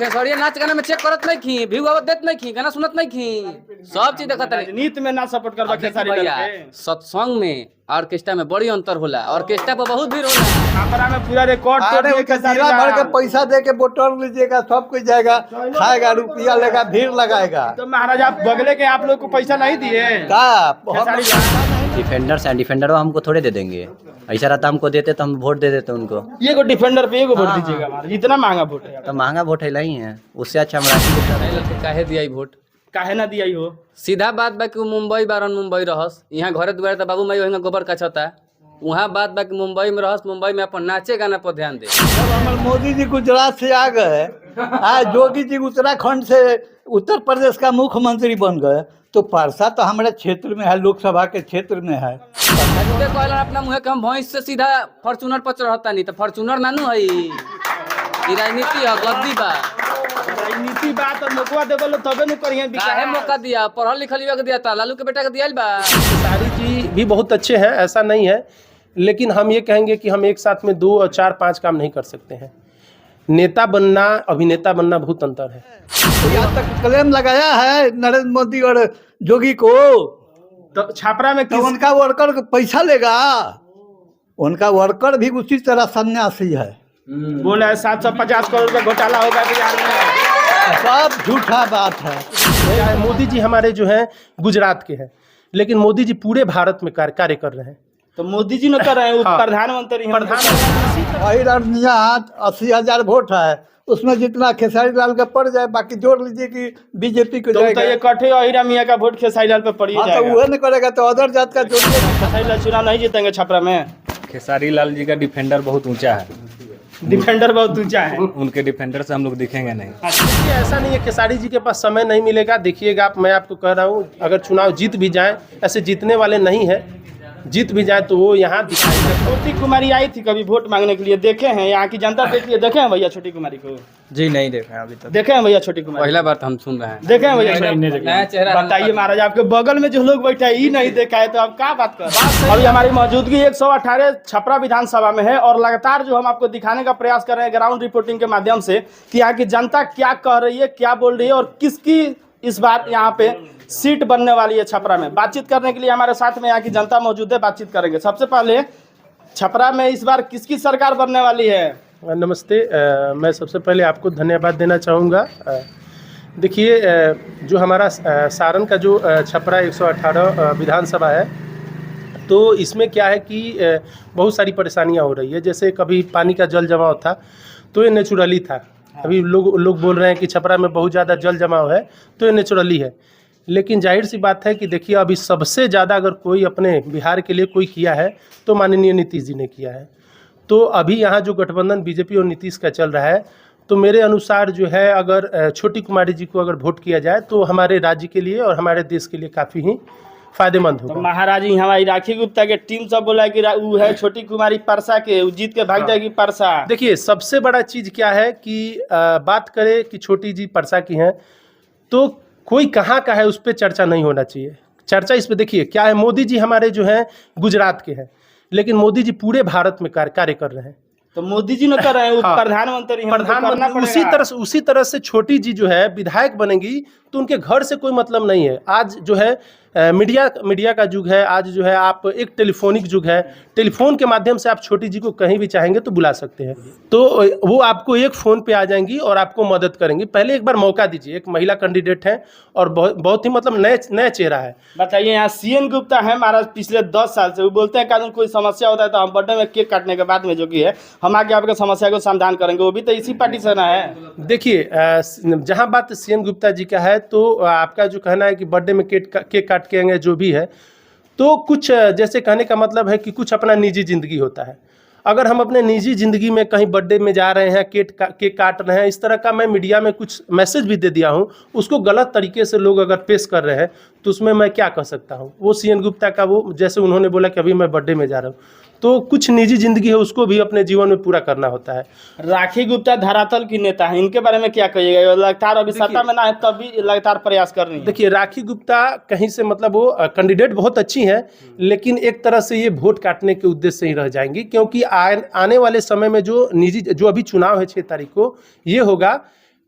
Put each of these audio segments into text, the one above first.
खेसरिया नाच गाना में चेक करत नहीं खी, व्यू आवत देत नहीं खी, गाना सुनत नहीं खी, सब चीज देखत नहीं। राजनीति में ना सपोर्ट करबा खेसारी लाल भैया के। सत्संग में ऑर्केस्ट्रा में बड़ी अंतर होला, ऑर्केस्ट्रा पर बहुत भीड़ होला। छापरा में पूरा रिकॉर्ड तोड़ अरे दिए उसका खेसारी जिला भर के लाल। पैसा दे के बोतल लीजिएगा, सब कुछ जाएगा, खाएगा, रुपया लेगा, भीड़ लगाएगा। तो महाराज आप बगले के आप लोग को पैसा नहीं दिए का खेसारी लाल? डिफेंडर्स हैं, डिफेंडर वो हमको थोड़े दे देंगे, ऐसा रहता हमको देते तो हम वोट दे देते उनको। ये को डिफेंडर पे एगो वोट दीजिएगा महाराज, इतना महंगा वोट है। तो महंगा वोट है नहीं है, उससे अच्छा हम राशि गुप्ता देंगे। काहे दिया वोट? काहे ना दिया हो? सीधा बात बा कि मुंबई बारन मुंबई रहस, यहाँ घरे दुआरे तो बाबू माई वहीं गोबर कचता। वहाँ बात बा कि मुंबई में रहस, मुंबई में अपन नाचे गाना पर ध्यान दे। जब हमारे मोदी जी गुजरात से आ गए, आज योगी जी उत्तराखंड से उत्तर प्रदेश का मुख्यमंत्री बन गए, तो परसा तो हमारे क्षेत्र में है, लोकसभा के क्षेत्र में है। कहला अपना मुँह के हम भैंस से सीधा फॉर्चूनर पर चढ़ता नहीं, तो फॉर्चूनर नानू है ई राजनीति है, गद्दी बा। राजनीति बात और मौका देवल तबे न करिए काहे मौका दिया? पढ़ल लिखल युवा के दिया था, लालू के बेटा के दिया बा। खेसारी जी भी बहुत अच्छे हैं, ऐसा नहीं है, लेकिन हम ये कहेंगे कि हम एक साथ में 2 और 4 5 काम नहीं कर सकते हैं। नेता बनना, अभिनेता बनना बहुत अंतर है। यहाँ तक क्लेम लगाया है नरेंद्र मोदी और योगी को, तो छापरा में तो किस उनका वर्कर पैसा लेगा, उनका वर्कर भी उसी तरह सन्यासी है। बोला है 750 करोड़ का घोटाला होगा बिहार में। सब झूठा बात है। चाहे मोदी जी हमारे जो हैं गुजरात के हैं, लेकिन मोदी जी पूरे भारत में कार्य कर रहे हैं। तो मोदी जी न कर रहे हैं, वो हाँ। प्रधानमंत्री हैं। वही रनिया 80,000 वोट है, उसमें जितना खेसारी लाल का पड़ जाए, बाकी जोड़ लीजिए कि बीजेपी को तो जाएगा। ये कठे अहिरा मियाँ का वोट खेसारी लाल पे पड़ी हाँ, तो जाएगा। वह नहीं करेगा तो अदर जात का जोड़िए। खेसारी लाल चुनाव नहीं जीतेंगे छपरा में। खेसारी लाल जी का डिफेंडर बहुत ऊंचा है, डिफेंडर बहुत ऊंचा है। उनके डिफेंडर से हम लोग दिखेंगे नहीं। देखिए ऐसा नहीं है खेसारी जी के पास समय नहीं मिलेगा। देखिएगा आप, मैं आपको कह रहा हूँ, अगर चुनाव जीत भी जाए, ऐसे जीतने वाले नहीं है, जीत भी जाए तो वो यहाँ दिखाई। छोटी कुमारी आई थी कभी वोट मांगने के लिए, देखे हैं यहाँ की जनता देखी है? देखे हैं भैया छोटी कुमारी को? जी नहीं देखा अभी तक। देखे हैं भैया छोटी कुमारी? पहला बार तो हम सुन रहे हैं। देखे हैं भैया? नया चेहरा बताइए महाराज, आपके बगल में जो लोग बैठे हैं ये नहीं देखा है तो आप क्या बात कर रहे हैं? अभी हमारी मौजूदगी 118 छपरा विधानसभा में है और लगातार जो हम आपको दिखाने का प्रयास कर रहे हैं ग्राउंड रिपोर्टिंग के माध्यम से कि यहाँ की जनता क्या कह रही है, क्या बोल रही है और किसकी इस बार यहाँ पे सीट बनने वाली है छपरा में। बातचीत करने के लिए हमारे साथ में यहाँ की जनता मौजूद है, बातचीत करेंगे। सबसे पहले छपरा में इस बार किसकी सरकार बनने वाली है? नमस्ते, मैं सबसे पहले आपको धन्यवाद देना चाहूँगा। देखिए, जो हमारा सारण का जो छपरा 118 विधानसभा है, तो इसमें क्या है कि बहुत सारी परेशानियाँ हो रही है। जैसे कभी पानी का जल जमाव था तो ये नेचुरली था, अभी लोग बोल रहे हैं कि छपरा में बहुत ज़्यादा जल जमाव है, तो ये नेचुरली है। लेकिन जाहिर सी बात है कि देखिए, अभी सबसे ज़्यादा अगर कोई अपने बिहार के लिए कोई किया है तो माननीय नीतीश जी ने किया है। तो अभी यहाँ जो गठबंधन बीजेपी और नीतीश का चल रहा है, तो मेरे अनुसार जो है, अगर छोटी कुमारी जी को अगर वोट किया जाए तो हमारे राज्य के लिए और हमारे देश के लिए काफ़ी ही फायदेमंद तो होगा। महाराज जी हमारी राखी गुप्ता के टीम सब बोला कि वो है छोटी कुमारी परसा के, वो जीत के भाग जाएगी परसा। देखिए, सबसे बड़ा चीज़ क्या है कि बात करें कि छोटी जी परसा की हैं, तो कोई कहाँ का है उस पर चर्चा नहीं होना चाहिए। चर्चा इस पे, देखिए क्या है, मोदी जी हमारे जो हैं गुजरात के हैं, लेकिन मोदी जी पूरे भारत में कार्य कर रहे हैं। तो मोदी जी न कर रहे हैं, वो हाँ। प्रधानमंत्री हैं, उनको करना प्रधानमंत्री पड़ेगा। उसी तरह से छोटी जी जो है विधायक बनेंगी, तो उनके घर से कोई मतलब नहीं है। आज जो है मीडिया का युग है, आज जो है आप एक टेलीफोनिक युग है, टेलीफोन के माध्यम से आप छोटी जी को कहीं भी चाहेंगे तो बुला सकते हैं, तो वो आपको एक फ़ोन पे आ जाएंगी और आपको मदद करेंगी। पहले एक बार मौका दीजिए, एक महिला कैंडिडेट है और बहुत ही मतलब नया चेहरा है। बताइए, यहाँ सीएन गुप्ता है महाराज पिछले 10 साल से, वो बोलते हैं कानून कोई समस्या होता है तो हम बर्थडे में केक काटने के बाद में जो कि है हम आके आपके समस्या को समाधान करेंगे, वो भी तो इसी पार्टी से ना है। देखिए, जहाँ बात सीएन गुप्ता जी का है, तो आपका जो कहना है कि बर्थडे में केक काट के आएंगे, जो भी है, तो कुछ जैसे कहने का मतलब है कि कुछ अपना निजी ज़िंदगी होता है। अगर हम अपने निजी ज़िंदगी में कहीं बर्थडे में जा रहे हैं, केक काट रहे हैं, इस तरह का मैं मीडिया में कुछ मैसेज भी दे दिया हूं, उसको गलत तरीके से लोग अगर पेश कर रहे हैं तो उसमें मैं क्या कह सकता हूं। वो सीएन गुप्ता का, वो जैसे उन्होंने बोला कि अभी मैं बर्थडे में जा रहा हूं, तो कुछ निजी ज़िंदगी है, उसको भी अपने जीवन में पूरा करना होता है। राखी गुप्ता धरातल की नेता है, इनके बारे में क्या कहिएगा? लगातार अभी सत्ता में ना है तब भी लगातार प्रयास कर रही है। देखिए, राखी गुप्ता कहीं से मतलब वो कैंडिडेट बहुत अच्छी हैं, लेकिन एक तरह से ये वोट काटने के उद्देश्य से ही रह जाएंगी, क्योंकि आने वाले समय में जो अभी चुनाव है 6 तारीख को, ये होगा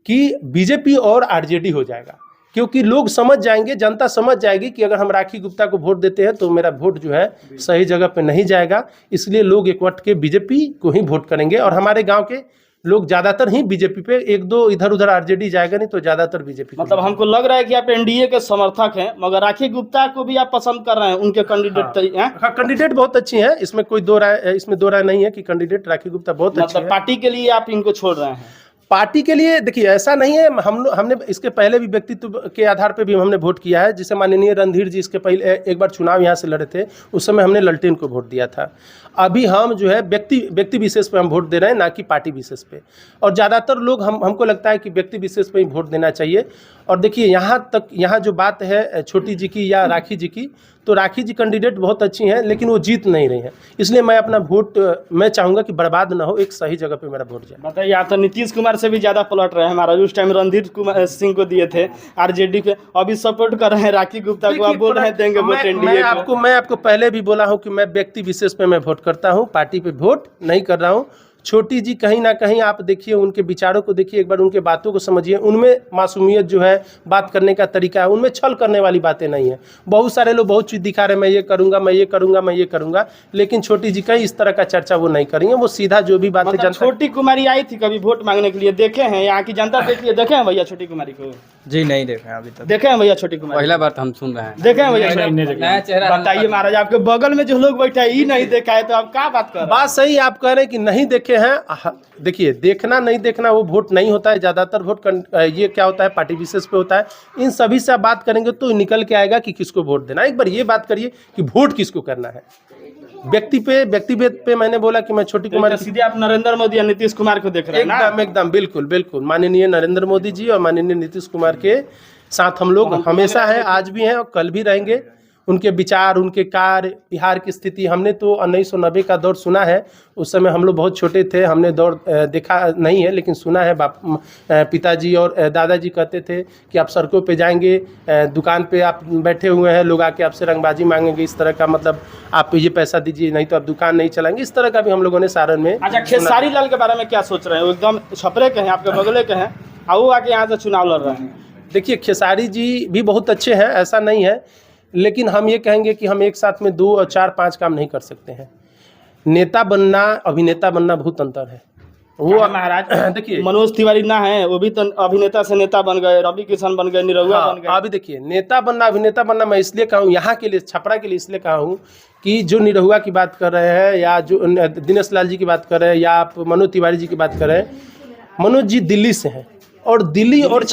कि बीजेपी और आरजेडी हो जाएगा, क्योंकि लोग समझ जाएंगे, जनता समझ जाएगी कि अगर हम राखी गुप्ता को वोट देते हैं तो मेरा वोट जो है सही जगह पे नहीं जाएगा, इसलिए लोग एकवट के बीजेपी को ही वोट करेंगे। और हमारे गांव के लोग ज्यादातर ही बीजेपी पे, एक दो इधर उधर आरजेडी जाएगा नहीं तो ज्यादातर बीजेपी। मतलब हमको लग रहा है कि आप एनडीए के समर्थक हैं, मगर राखी गुप्ता को भी आप पसंद कर रहे हैं, उनके कैंडिडेट। हाँ, कैंडिडेट बहुत अच्छी हैं, इसमें कोई दो राय नहीं है कि कैंडिडेट राखी गुप्ता बहुत अच्छी मतलब है। पार्टी के लिए आप इनको छोड़ रहे हैं? पार्टी के लिए देखिए ऐसा नहीं है, हमने इसके पहले भी व्यक्तित्व के आधार पे भी हमने वोट किया है। जैसे माननीय रणधीर जी इसके पहले एक बार चुनाव यहाँ से लड़े थे, उस समय हमने ललटेन को वोट दिया था। अभी हम जो है व्यक्ति विशेष पे हम वोट दे रहे हैं, ना कि पार्टी विशेष पे। और ज़्यादातर लोग हमको लगता है कि व्यक्ति विशेष पे ही वोट देना चाहिए। और देखिए यहाँ जो बात है छोटी जी की या राखी जी की, तो राखी जी कैंडिडेट बहुत अच्छी हैं, लेकिन वो जीत नहीं रही हैं, इसलिए मैं अपना वोट मैं चाहूँगा कि बर्बाद ना हो, एक सही जगह पे मेरा वोट जाए। बताइए, आप तो नीतीश कुमार से भी ज़्यादा पलट रहे हैं। हमारा उस टाइम रणधीर कुमार सिंह को दिए थे आरजेडी पे, अभी सपोर्ट कर रहे हैं राखी गुप्ता को, आप बोल रहे हैं देंगे वोट एनडीए को। मैं आपको पहले भी बोला हूँ कि मैं व्यक्ति विशेष पे मैं वोट करता हूँ, पार्टी पे वोट नहीं कर रहा हूँ। छोटी जी कहीं ना कहीं आप देखिए, उनके विचारों को देखिए, एक बार उनके बातों को समझिए, उनमें मासूमियत जो है, बात करने का तरीका है, उनमें छल करने वाली बातें नहीं है। बहुत सारे लोग बहुत चीज़ दिखा रहे हैं, मैं ये करूँगा, मैं ये करूँगा, मैं ये करूँगा, लेकिन छोटी जी कहीं इस तरह का चर्चा वो नहीं करेंगे। वो सीधा जो भी बात है, मतलब छोटी कुमारी आई थी कभी वोट मांगने के लिए, देखे हैं यहाँ की जनता? देखिए, देखे हैं भैया छोटी कुमारी को? जी नहीं देखे हैं अभी तक। देखे हैं भैया छोटी कुमारी? पहला बार तो हम सुन रहे हैं। देखे हैं भैया? नया चेहरा। बताइए महाराज, आपके बगल में जो लोग बैठे हैं ये नहीं देखा है, तो आप क्या बात कर रहे हैं? बात सही आप कह रहे हैं कि नहीं देखे हैं। देखिए, देखना नहीं देखना वो वोट नहीं होता है। ज़्यादातर वोट ये क्या होता है, पार्टी विशेष पे होता है। इन सभी से आप बात करेंगे तो निकल के आएगा कि किसको वोट देना। एक बार ये बात करिए कि वोट किसको करना है। व्यक्तिभेद पे मैंने बोला कि मैं छोटी कुमारी, सीधे आप नरेंद्र मोदी या नीतीश कुमार को देख रहे हैं ना? एकदम बिल्कुल माननीय नरेंद्र मोदी जी और माननीय नीतीश कुमार के साथ हम लोग हमेशा है, आज भी हैं और कल भी रहेंगे। उनके विचार, उनके कार्य, बिहार की स्थिति, हमने तो 1990 का दौर सुना है। उस समय हम लोग बहुत छोटे थे, हमने दौर देखा नहीं है, लेकिन सुना है। पिताजी और दादाजी कहते थे कि आप सड़कों पे जाएंगे, दुकान पे आप बैठे हुए हैं, लोग आके आपसे रंगबाजी मांगेंगे, इस तरह का, मतलब आप ये पैसा दीजिए नहीं तो आप दुकान नहीं चलाएंगे। इस तरह का भी हम लोगों ने सारण में। अच्छा, खेसारी लाल के बारे में क्या सोच रहे हैं? वो एकदम छपरे के हैं, आपके बगले के हैं, और वो आके यहाँ से चुनाव लड़ रहे हैं। देखिए, खेसारी जी भी बहुत अच्छे हैं, ऐसा नहीं है, लेकिन हम ये कहेंगे कि हम एक साथ में 2 और 4 5 काम नहीं कर सकते हैं। नेता बनना, अभिनेता बनना बहुत अंतर है। वो महाराज देखिए, मनोज तिवारी ना है, वो भी तो अभिनेता से नेता बन गए, रवि किशन बन गए, निरहुआ बन गए। अभी देखिए, नेता बनना, अभिनेता बनना, मैं इसलिए कहूँ यहाँ के लिए, छपरा के लिए इसलिए कहा हूँ कि जो निरहुआ की बात कर रहे हैं, या जो दिनेश लाल जी की बात कर रहे हैं, या आप मनोज तिवारी जी की बात कर रहे हैं, मनोज जी दिल्ली से हैं, और दिल्ली और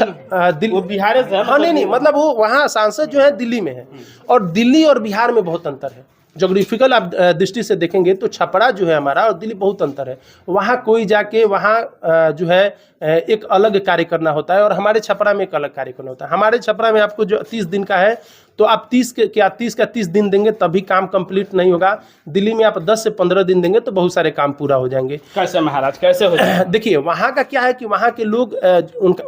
वो बिहार से है। हाँ, नहीं, मतलब वो वहाँ सांसद जो है दिल्ली में है, और दिल्ली और बिहार में बहुत अंतर है। जोग्राफिकल आप दृष्टि से देखेंगे तो छपरा जो है हमारा और दिल्ली बहुत अंतर है। वहाँ कोई जाके वहाँ जो है एक अलग कार्य करना होता है, और हमारे छपरा में एक अलग कार्य करना होता है। हमारे छपरा में आपको जो 30 दिन का है, तो आप 30 का 30 दिन देंगे तभी काम कंप्लीट नहीं होगा। दिल्ली में आप 10 से 15 दिन देंगे तो बहुत सारे काम पूरा हो जाएंगे। कैसे महाराज, कैसे हो जाए? देखिए, वहाँ का क्या है कि वहाँ के लोग,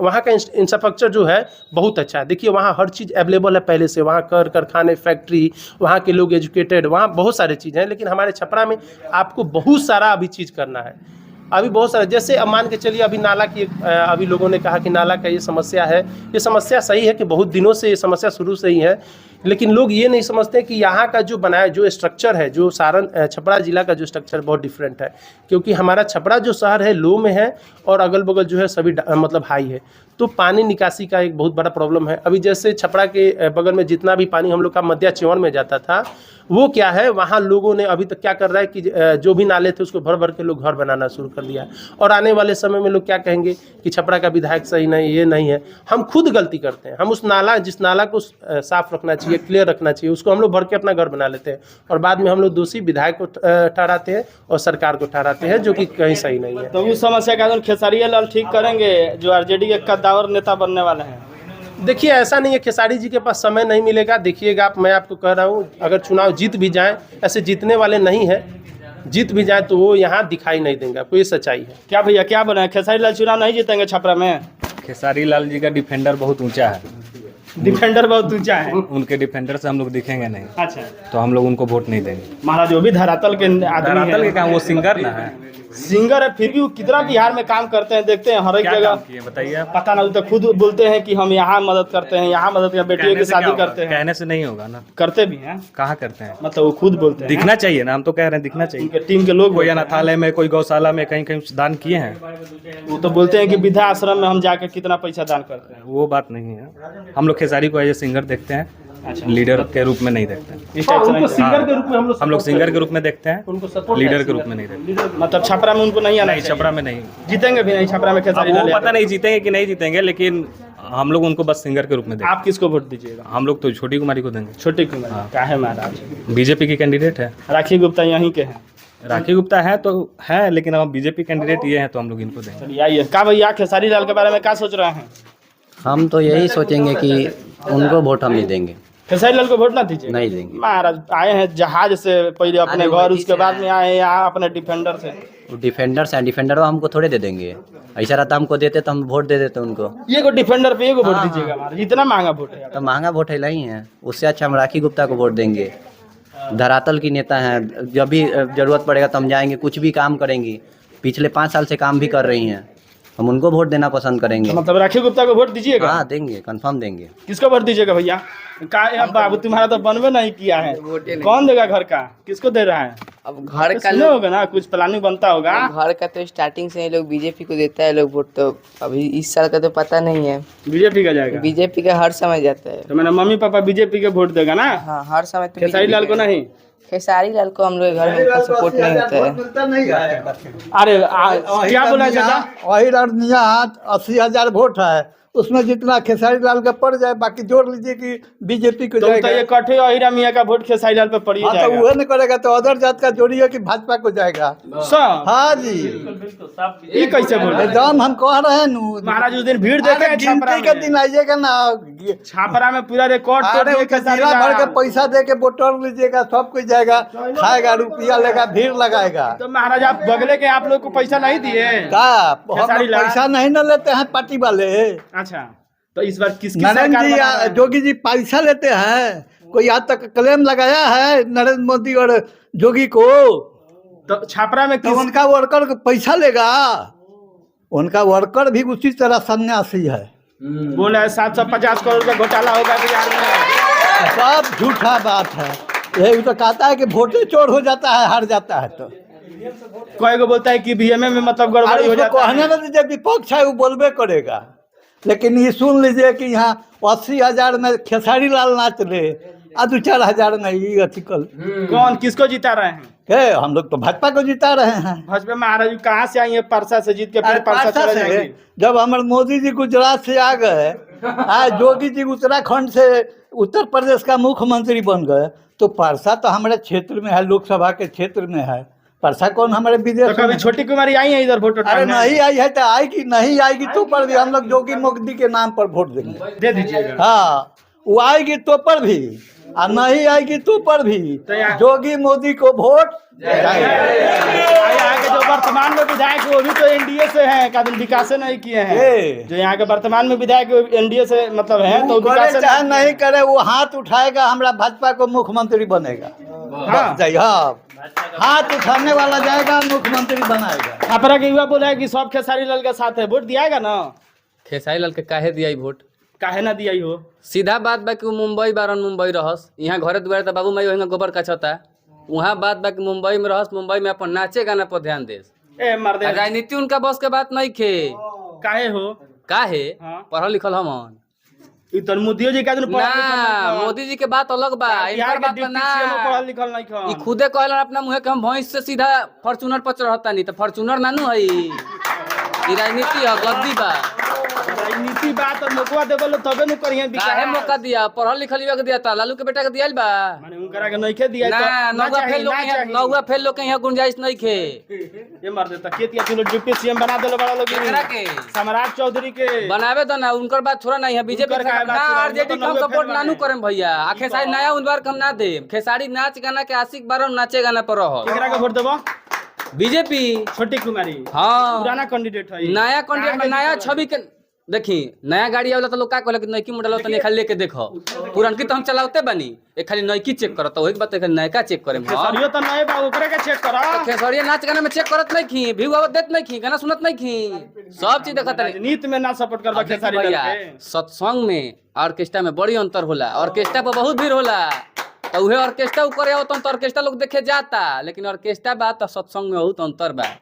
वहाँ का इंफ्रास्ट्रक्चर जो है बहुत अच्छा है। देखिए, वहाँ हर चीज़ अवेलेबल है पहले से, वहाँ कारखाने, फैक्ट्री, वहाँ के लोग एजुकेटेड, वहाँ बहुत सारी चीज़ें हैं। लेकिन हमारे छपरा में आपको बहुत सारा अभी चीज़ करना है, अभी बहुत सारा। जैसे अब मान के चलिए, अभी नाला की अभी लोगों ने कहा कि नाला का ये समस्या है। ये समस्या सही है कि बहुत दिनों से ये समस्या शुरू से ही है, लेकिन लोग ये नहीं समझते कि यहाँ का जो बनाया जो स्ट्रक्चर है, जो सारण छपरा जिला का जो स्ट्रक्चर बहुत डिफरेंट है। क्योंकि हमारा छपरा जो शहर है लो में है, और अगल बगल जो है सभी मतलब हाई है, तो पानी निकासी का एक बहुत बड़ा प्रॉब्लम है। अभी जैसे छपरा के बगल में जितना भी पानी हम लोग का मध्या चेवन में जाता था, वो क्या है, वहाँ लोगों ने अभी तक क्या कर रहा है कि जो भी नाले थे उसको भर भर के लोग घर बनाना शुरू कर दिया। और आने वाले समय में लोग क्या कहेंगे कि छपरा का विधायक सही नहीं, ये नहीं है। हम खुद गलती करते हैं। हम उस जिस नाला को साफ रखना चाहिए, क्लियर रखना चाहिए, उसको हम लोग भर के अपना घर बना लेते हैं, और बाद में हम लोग दोषी विधायक को ठहराते हैं और सरकार को ठहराते हैं, जो कि कहीं सही नहीं है। तो उस समस्या का खेसारी लाल ठीक करेंगे, जो आरजेडी के कद्दावर नेता बनने वाले हैं? देखिए, ऐसा नहीं है, खेसारी जी के पास समय नहीं मिलेगा। देखिएगा, मैं आपको कह रहा हूँ, अगर चुनाव जीत भी जाए, ऐसे जीतने वाले नहीं है, जीत भी जाए तो वो यहाँ दिखाई नहीं देंगे आपको, ये सच्चाई है। क्या भैया, क्या बना है? खेसारी लाल चुनाव नहीं जीतेंगे छपरा में? खेसारी लाल जी का डिफेंडर बहुत ऊंचा है, डिफेंडर बहुत ऊंचा है। उनके डिफेंडर से हम लोग दिखेंगे नहीं, अच्छा, तो हम लोग उनको वोट नहीं देंगे। महाराज वो भी धरातल के आदमी धरातल के हैं। क्या, वो सिंगर ना है, सिंगर है फिर भी वो कितना बिहार में काम करते हैं, देखते हैं हर एक क्या जगह। काम किए बताइए आप। पता ना, तो खुद बोलते हैं कि हम यहाँ मदद करते हैं, यहाँ मदद करते, बेटियों की कहने से क्या शादी होगा? करते हैं। कहने से नहीं होगा ना, करते भी हैं, कहाँ करते हैं। मतलब वो खुद बोलते हैं। दिखना चाहिए ना, हम तो कह रहे हैं दिखना चाहिए। उनके टीम के लोग कोई अनाथालय में, कोई गौशाला में कहीं कहीं दान किए हैं, वो तो बोलते हैं कि वृद्धा आश्रम में हम जाके कितना पैसा दान करते हैं। वो बात नहीं है। हम लोग खेसारी को एज ए सिंगर देखते हैं, लीडर के रूप में नहीं देखते हैं। इस टाइप से नहीं। सिंगर के रूप में हम लोग सिंगर के रूप में देखते हैं, उनको सपोर्ट लीडर के रूप में नहीं देखते। मतलब छपरा में उनको नहीं आना नहीं, चाहिए। छपरा में नहीं। जीतेंगे भी नहीं छपरा में अब खेसारी वो लाल पता यादव। नहीं जीतेंगे कि नहीं जीतेंगे, लेकिन हम लोग उनको बस सिंगर के रूप में देखते आप किसको वोट दीजिएगा? हैं। हम लोग तो छोटी कुमारी को देंगे। छोटे कुमार का है महाराज। बीजेपी की कैंडिडेट है। राखी गुप्ता यहीं के हैं। राखी गुप्ता है तो है, लेकिन अब बीजेपी कैंडिडेट ये हैं तो हम लोग इनको देंगे। चलिए आइए। का भैया खेसारी लाल के बारे में क्या सोच रहे हैं? हम तो यही सोचेंगे कि उनको वोट हम नहीं देंगे, खेसारी लाल को वोट ना दीजिए। नहीं देंगे। महाराज आए हैं जहाज से पहले अपने घर, उसके बाद में आए हैं यहाँ अपने डिफेंडर से। वो डिफेंडर्स हैं, डिफेंडर हमको थोड़े दे देंगे। ऐसा रहता हमको देते तो हम वोट दे देते उनको। ये को डिफेंडर पे ये को वोट दीजिएगा महाराज, इतना महंगा वोट है। तो महंगा वोट है नहीं है, उससे अच्छा हम राखी गुप्ता को वोट देंगे। धरातल की नेता हैं, जब भी जरूरत पड़ेगा तो हम जाएंगे, कुछ भी काम करेंगी। पिछले 5 साल से काम भी कर रही हैं, हम उनको वोट देना पसंद करेंगे। मतलब राखी गुप्ता को वोट दीजिएगा? हाँ देंगे, कंफर्म देंगे। किसको वोट दीजिएगा भैया? का बाबू तुम्हारा तो बनवे नहीं किया है, कौन देगा घर का? किसको दे रहा है? अब घर का सुने होगा ना, कुछ प्लानिंग बनता होगा। घर का तो स्टार्टिंग से ये लोग बीजेपी को देता है लोग वोट, तो अभी इस साल का तो पता नहीं है। बीजेपी का जाएगा? बीजेपी का हर समय जाता है। तो मेरा मम्मी पापा बीजेपी के वोट देगा ना? हाँ, हर समय तो खेसारी लाल को नहीं? खेसारी लाल को हम लोग घर में उतना सपोर्ट नहीं होता है। मिलता नहीं है। अरे क्या बोला चाचा? वही रणनिया 80,000 वोट है, उसमें जितना खेसारी लाल का पड़ जाए, बाकी जोड़ लीजिए कि बीजेपी को तो जाएगा। ये कठे अहिरा मियाँ का वोट खेसारी लाल पे पड़ ही हाँ तो जाएगा। वो नहीं करेगा तो अदर जात का जोड़िए कि भाजपा को जाएगा। सब हाँ जी, ये कैसे बोल रहे हैं? एकदम हम कह रहे हैं नू। महाराज उस दिन भीड़ देखे हैं छपरा गिनती के में। दिन आइएगा ना। छापरा में पूरा रिकॉर्ड तोड़ अरे दिए वो तो खेसारी जिला भर के लाल। पैसा दे के वोटर लीजिएगा, सब कुछ जाएगा, खाएगा, रुपया लेगा, भीड़ लगाएगा। तो महाराज आप बगले के आप लोग को पैसा नहीं दिए? का हम खेसारी लोग लाल। पैसा नहीं न लेते हैं पार्टी वाले। अच्छा, तो इस बार किसकी नरेंद्र सरकार जी बना रहे हैं? जोगी जी पैसा लेते हैं? कोई आज तक क्लेम लगाया है नरेंद्र मोदी और जोगी को? तो छापरा में तो किस उनका वर्कर को पैसा लेगा? उनका वर्कर भी उसी तरह सन्यासी है। बोला है 750 करोड़ का घोटाला होगा बिहार में। सब झूठा बात है। यही तो कहता है कि वोटे चोर हो जाता है, हार जाता है तो। कोई को बोलता है कि बीएमए में मतलब गड़बड़ी अरे हो उसको जाता कहने है। ना दीजिए, विपक्ष है वो बोलबे करेगा। लेकिन ये सुन लीजिए कि यहाँ 80,000 में खेसारी लाल नाच ले, 2-4 हजार में ये अथी कल। कौन किसको जिता रहे हैं? हम लोग तो भाजपा को जिता रहे हैं। भाजपा महाराज कहाँ से आई है? परसा से जीत के फिर अरे परसा पासा चले से, जाएंगे। जब हमारे मोदी जी गुजरात से आ गए, आज जोगी जी उत्तराखंड से उत्तर प्रदेश का मुख्यमंत्री बन गए, तो परसा तो हमारे क्षेत्र में है, लोकसभा के क्षेत्र में है। परसा कौन हमारे तो विदेश कभी में? छोटी कुमारी आई है इधर वोट अरे उठाने? नहीं आई है तो आएगी, नहीं आएगी तो पर भी हम लोग जोगी मोदी के नाम पर वोट देंगे। दे दीजिएगा। हाँ, वो आएगी तो पर भी और नहीं आएगी तो पर भी तो यहाँ- जोगी मोदी को वोट जाएगा। यहाँ के जो वर्तमान में विधायक है, वो भी तो एनडीए से हैं, का विकास नहीं किए हैं। ये। जो यहाँ के वर्तमान में विधायक एनडीए से मतलब हैं, तो वो करे विकास चाहे नहीं करे, वो हाथ उठाएगा, हमरा भाजपा को मुख्यमंत्री बनेगा। हाँ। हाँ, हाथ उठाने वाला जाएगा, मुख्यमंत्री बनाएगा। छापरा के युवा बोला है कि सब खेसारी लाल के साथ है, वोट दियाएगा ना? खेसारी लाल के काहे दिया वोट? काहे ना दिया हो? सीधा बात बा कि मुंबई बारन मुंबई रहस, यहाँ घरे दुआरे तो बाबू माई वहीं गोबर कचता। वहाँ बात बा कि मुंबई में रहस, मुंबई में अपन नाचे गाना पर ध्यान देस। ए मर्दे राजनीति उनका बस के बात नहीं खे। काहे हो? काहे? हाँ। पढ़ल लिखल हमन ई तो मोदियो जी का दिन ना, मोदी जी के बात अलग बा, बिहार इनकर के बात डिप्टी ना। सीएम पढ़ल लिखल नहीं खा। ई खुदे कहलन अपना मुँह के हम भैंस से सीधा फॉर्चूनर पर चढ़ता नहीं, तो फॉर्चूनर नानू है ई राजनीति है, गद्दी बा। राजनीति बात और मौका देबल तबे न करिए विकास। काहे मौका दिया? पढ़ल लिखल युवा के दिया था, लालू के बेटा के दिया बा माने उनकरा के नहीं खे दिया ना। नौवा फेल लोग के यहाँ, नौवा फेल लोग के यहाँ गुंजाइश नहीं खे। ये मर देता केतिया तू लोग डिप्टी सीएम बना देलो बड़ा लोग। केकरा के? सम्राट चौधरी के बनावे दो ना, उनकर बात थोड़ा नहीं है। बीजेपी उनकर काहे बात ना, छोड़ा? आरजेडी वो का हम तो सपोर्ट नौवे नानू फेल करें भैया। आ खेसारी नया उम्मीदवार हम ना दे। खेसारी नाच गाना के आशिक बारो नाचे गाना पर रहो। केकरा के वोट देबो? बीजेपी। छोटी कुमारी हाँ, पुराना कैंडिडेट है। नया कैंडिडेट, नया छवि के देखी नया गाड़ी आवला तो लोग का कहला कि नईकी मॉडल तनी खाली लेके देखो, पुरनकी तो हम चलावते बानी, एक खाली नईकी चेक करत, वही बात है नयका चेक करे हम। खेसरियो तो नए बा, ओकरे के चेक करा। खेसरिया नाच गाना में चेक करत नहीं खी, व्यू आवत देत नहीं खी, गाना सुनत नहीं खी, सब चीज देखत नहीं। राजनीति में ना सपोर्ट करबा खेसारी लाल भैया के। सत्संग में ऑर्केस्ट्रा में बड़ी अंतर होला, ऑर्केस्ट्रा पर बहुत भीड़ होला, तो उहे ऑर्केस्ट्रा ऊपर आवत तो ऑर्केस्ट्रा लोग देखे जाता, लेकिन ऑर्केस्ट्रा बात सत्संग में बहुत अंतर बा।